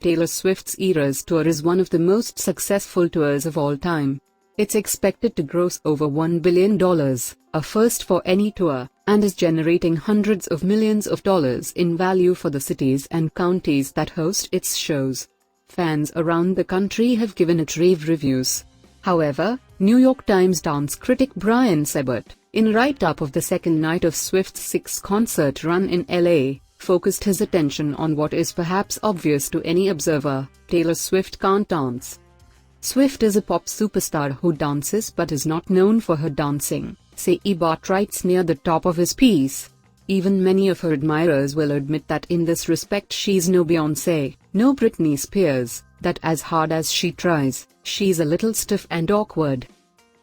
Taylor Swift's Eras Tour is one of the most successful tours of all time. It's expected to gross over $1 billion, a first for any tour, and is generating hundreds of millions of dollars in value for the cities and counties that host its shows. Fans around the country have given it rave reviews. However, New York Times dance critic Brian Sebert, in write-up of the second night of Swift's six-concert run in LA, focused his attention on what is perhaps obvious to any observer: Taylor Swift can't dance. Swift is a pop superstar who dances but is not known for her dancing, Sebert writes near the top of his piece. Even many of her admirers will admit that in this respect she's no Beyoncé, no Britney Spears, that as hard as she tries, she's a little stiff and awkward.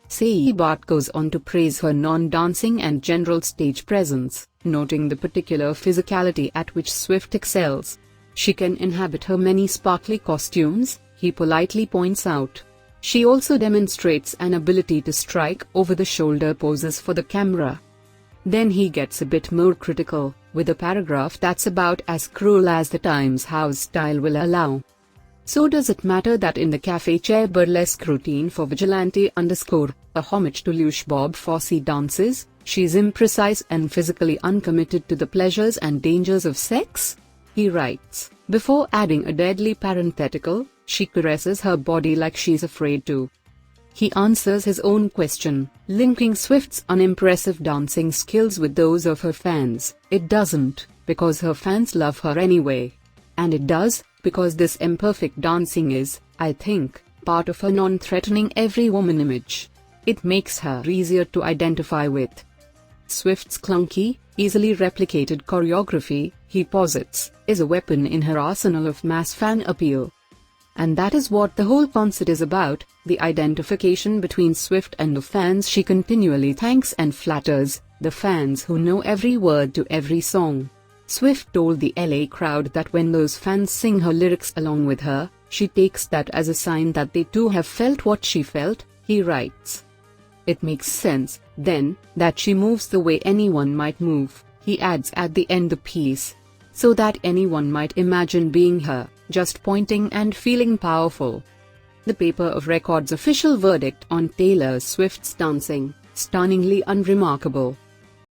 Sebert goes on to praise her non-dancing and general stage presence, noting the particular physicality at which Swift excels. She can inhabit her many sparkly costumes, he politely points out. She also demonstrates an ability to strike over-the-shoulder poses for the camera. Then he gets a bit more critical, with a paragraph that's about as cruel as the Times house style will allow. So does it matter that in the cafe chair burlesque routine for Vigilante _ a homage to Lush Bob Fosse dances, she's imprecise and physically uncommitted to the pleasures and dangers of sex? He writes, before adding a deadly parenthetical, she caresses her body like she's afraid to. He answers his own question, linking Swift's unimpressive dancing skills with those of her fans. It doesn't, because her fans love her anyway. And it does, because this imperfect dancing is, I think, part of her non-threatening every woman image. It makes her easier to identify with. Swift's clunky, easily replicated choreography, he posits, is a weapon in her arsenal of mass fan appeal. And that is what the whole concert is about, the identification between Swift and the fans she continually thanks and flatters, the fans who know every word to every song. Swift told the LA crowd that when those fans sing her lyrics along with her, she takes that as a sign that they too have felt what she felt, he writes. It makes sense, then, that she moves the way anyone might move, he adds at the end of the piece. So that anyone might imagine being her, just pointing and feeling powerful. The paper of record's official verdict on Taylor Swift's dancing, stunningly unremarkable,